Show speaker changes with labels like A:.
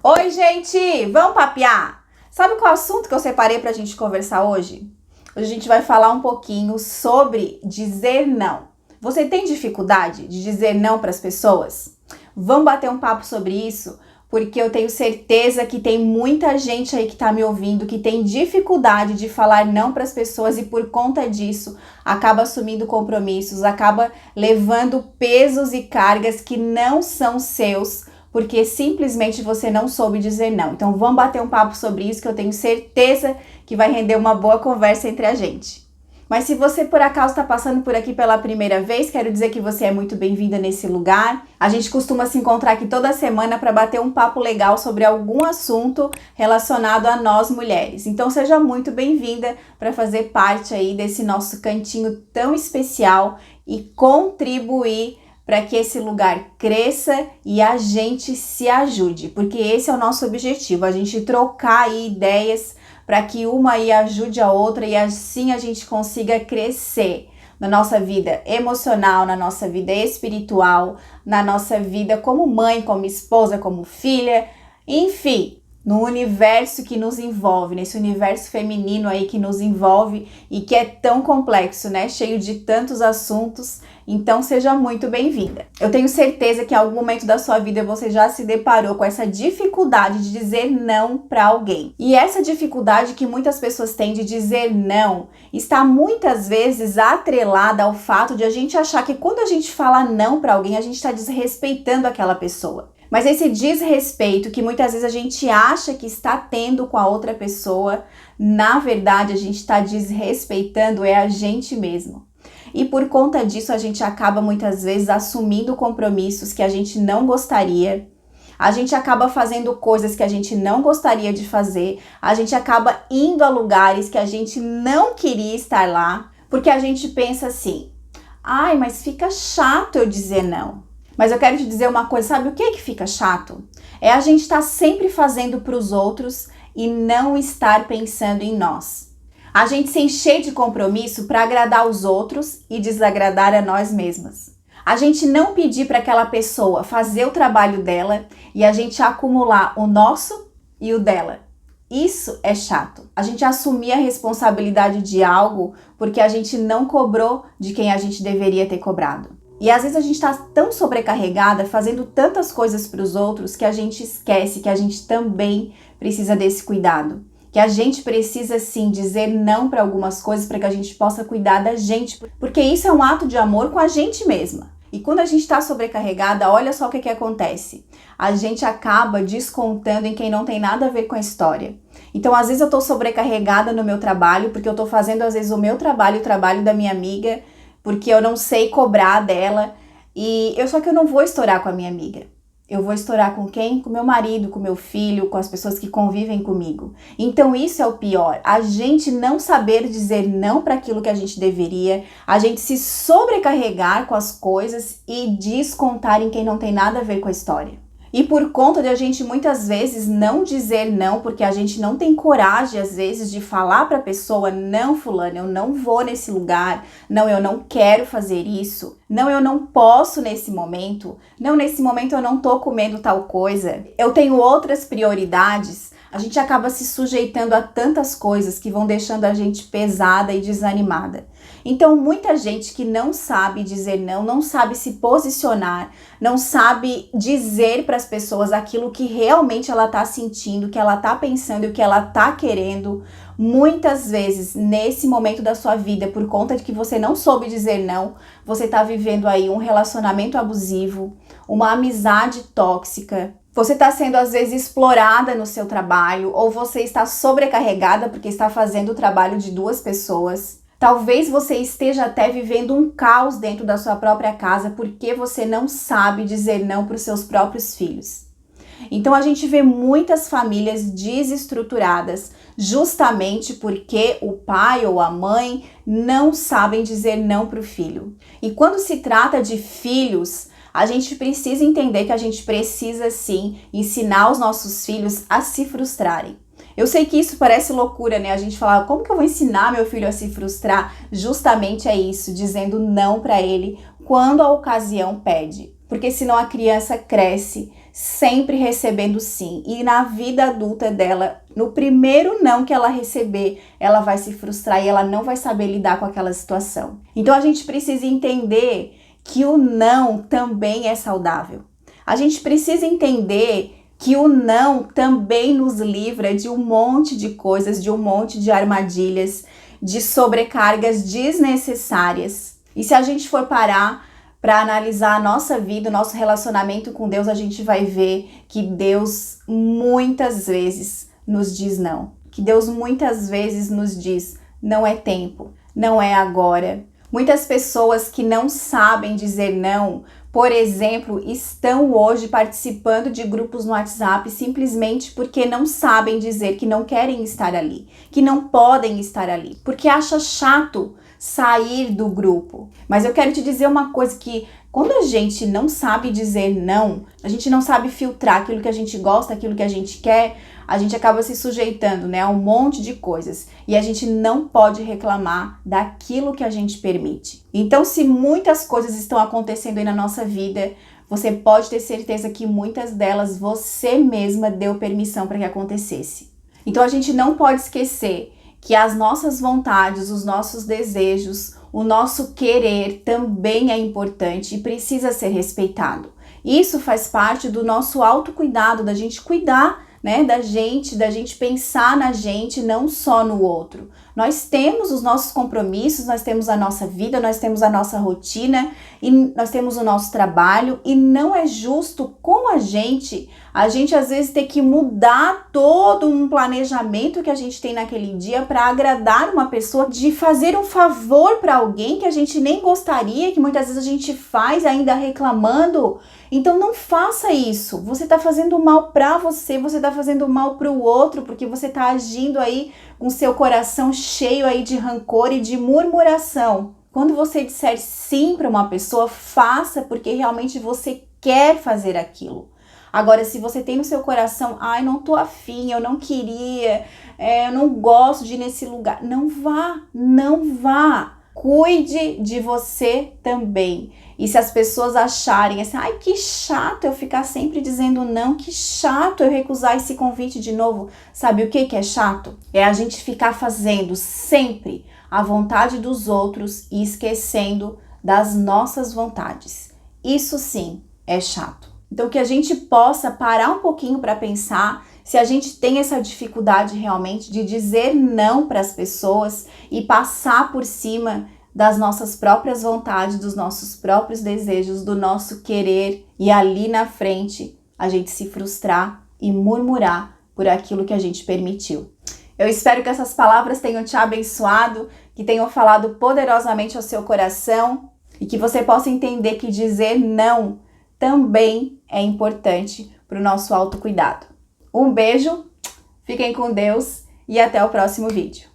A: Oi, gente! Vamos papear? Sabe qual é o assunto que eu separei pra gente conversar hoje? Hoje a gente vai falar um pouquinho sobre dizer não. Você tem dificuldade de dizer não para as pessoas? Vamos bater um papo sobre isso, porque eu tenho certeza que tem muita gente aí que tá me ouvindo que tem dificuldade de falar não para as pessoas e por conta disso acaba assumindo compromissos, acaba levando pesos e cargas que não são seus, porque simplesmente você não soube dizer não. Então vamos bater um papo sobre isso que eu tenho certeza que vai render uma boa conversa entre a gente. Mas se você por acaso está passando por aqui pela primeira vez, quero dizer que você é muito bem-vinda nesse lugar. A gente costuma se encontrar aqui toda semana para bater um papo legal sobre algum assunto relacionado a nós mulheres. Então seja muito bem-vinda para fazer parte aí desse nosso cantinho tão especial e contribuir para que esse lugar cresça e a gente se ajude, porque esse é o nosso objetivo, a gente trocar aí ideias para que uma aí ajude a outra e assim a gente consiga crescer na nossa vida emocional, na nossa vida espiritual, na nossa vida como mãe, como esposa, como filha, enfim, no universo que nos envolve, nesse universo feminino aí que nos envolve e que é tão complexo, né? Cheio de tantos assuntos. Então seja muito bem-vinda. Eu tenho certeza que em algum momento da sua vida você já se deparou com essa dificuldade de dizer não para alguém. E essa dificuldade que muitas pessoas têm de dizer não está muitas vezes atrelada ao fato de a gente achar que quando a gente fala não para alguém, a gente está desrespeitando aquela pessoa. Mas esse desrespeito que muitas vezes a gente acha que está tendo com a outra pessoa, na verdade a gente está desrespeitando a gente mesmo. E por conta disso a gente acaba muitas vezes assumindo compromissos que a gente não gostaria, a gente acaba fazendo coisas que a gente não gostaria de fazer, a gente acaba indo a lugares que a gente não queria estar lá, porque a gente pensa assim, ai, mas fica chato eu dizer não. Mas eu quero te dizer uma coisa, sabe o que fica chato? É a gente estar sempre fazendo para os outros e não estar pensando em nós. A gente se encher de compromisso para agradar os outros e desagradar a nós mesmas. A gente não pedir para aquela pessoa fazer o trabalho dela e a gente acumular o nosso e o dela. Isso é chato. A gente assumir a responsabilidade de algo porque a gente não cobrou de quem a gente deveria ter cobrado. E às vezes a gente está tão sobrecarregada, fazendo tantas coisas para os outros, que a gente esquece que a gente também precisa desse cuidado. Que a gente precisa sim dizer não para algumas coisas para que a gente possa cuidar da gente. Porque isso é um ato de amor com a gente mesma. E quando a gente está sobrecarregada, olha só o que acontece. A gente acaba descontando em quem não tem nada a ver com a história. Então, às vezes eu estou sobrecarregada no meu trabalho, porque eu estou fazendo às vezes o meu trabalho, o trabalho da minha amiga, porque eu não sei cobrar dela, só que eu não vou estourar com a minha amiga. Eu vou estourar com quem? Com meu marido, com meu filho, com as pessoas que convivem comigo. Então isso é o pior, a gente não saber dizer não para aquilo que a gente deveria, a gente se sobrecarregar com as coisas e descontar em quem não tem nada a ver com a história. E por conta de a gente muitas vezes não dizer não, porque a gente não tem coragem às vezes de falar para a pessoa, não fulano, eu não vou nesse lugar, não, eu não quero fazer isso, não, eu não posso nesse momento, não, nesse momento eu não tô comendo tal coisa, eu tenho outras prioridades. A gente acaba se sujeitando a tantas coisas que vão deixando a gente pesada e desanimada. Então, muita gente que não sabe dizer não, não sabe se posicionar, não sabe dizer para as pessoas aquilo que realmente ela está sentindo, que ela está pensando e o que ela está querendo. Muitas vezes, nesse momento da sua vida, por conta de que você não soube dizer não, você está vivendo aí um relacionamento abusivo, uma amizade tóxica. Você está sendo às vezes explorada no seu trabalho ou você está sobrecarregada porque está fazendo o trabalho de duas pessoas. Talvez você esteja até vivendo um caos dentro da sua própria casa porque você não sabe dizer não para os seus próprios filhos. Então a gente vê muitas famílias desestruturadas justamente porque o pai ou a mãe não sabem dizer não para o filho. E quando se trata de filhos, a gente precisa entender que a gente precisa sim ensinar os nossos filhos a se frustrarem. Eu sei que isso parece loucura, né? A gente fala, como que eu vou ensinar meu filho a se frustrar? Justamente é isso, dizendo não para ele quando a ocasião pede. Porque senão a criança cresce sempre recebendo sim. E na vida adulta dela, no primeiro não que ela receber, ela vai se frustrar e ela não vai saber lidar com aquela situação. Então a gente precisa entender que o não também é saudável. A gente precisa entender que o não também nos livra de um monte de coisas, de um monte de armadilhas, de sobrecargas desnecessárias. E se a gente for parar para analisar a nossa vida, o nosso relacionamento com Deus, a gente vai ver que Deus muitas vezes nos diz não. Que Deus muitas vezes nos diz, não é tempo, não é agora. Muitas pessoas que não sabem dizer não, por exemplo, estão hoje participando de grupos no WhatsApp simplesmente porque não sabem dizer que não querem estar ali, que não podem estar ali, porque acha chato sair do grupo. Mas eu quero te dizer uma coisa, que quando a gente não sabe dizer não, a gente não sabe filtrar aquilo que a gente gosta, aquilo que a gente quer, a gente acaba se sujeitando, né, a um monte de coisas. E a gente não pode reclamar daquilo que a gente permite. Então, se muitas coisas estão acontecendo aí na nossa vida, você pode ter certeza que muitas delas você mesma deu permissão para que acontecesse. Então, a gente não pode esquecer que as nossas vontades, os nossos desejos, o nosso querer também é importante e precisa ser respeitado. Isso faz parte do nosso autocuidado, da gente cuidar, né, da gente pensar na gente, não só no outro. Nós temos os nossos compromissos, nós temos a nossa vida, nós temos a nossa rotina e nós temos o nosso trabalho, e não é justo com a gente às vezes ter que mudar todo um planejamento que a gente tem naquele dia para agradar uma pessoa, de fazer um favor para alguém que a gente nem gostaria, que muitas vezes a gente faz ainda reclamando. Então não faça isso. Você está fazendo mal para você, você está fazendo mal para o outro, porque você está agindo aí com seu coração cheio aí de rancor e de murmuração. Quando você disser sim para uma pessoa, faça porque realmente você quer fazer aquilo. Agora, se você tem no seu coração, ai, não tô afim, eu não queria, eu não gosto de ir nesse lugar, não vá, não vá. Cuide de você também. E se as pessoas acharem assim, ai, que chato eu ficar sempre dizendo não, que chato eu recusar esse convite de novo. Sabe o que é chato? É a gente ficar fazendo sempre a vontade dos outros e esquecendo das nossas vontades. Isso sim é chato. Então, que a gente possa parar um pouquinho para pensar se a gente tem essa dificuldade realmente de dizer não para as pessoas e passar por cima das nossas próprias vontades, dos nossos próprios desejos, do nosso querer, e ali na frente a gente se frustrar e murmurar por aquilo que a gente permitiu. Eu espero que essas palavras tenham te abençoado, que tenham falado poderosamente ao seu coração e que você possa entender que dizer não também é importante para o nosso autocuidado. Um beijo, fiquem com Deus e até o próximo vídeo.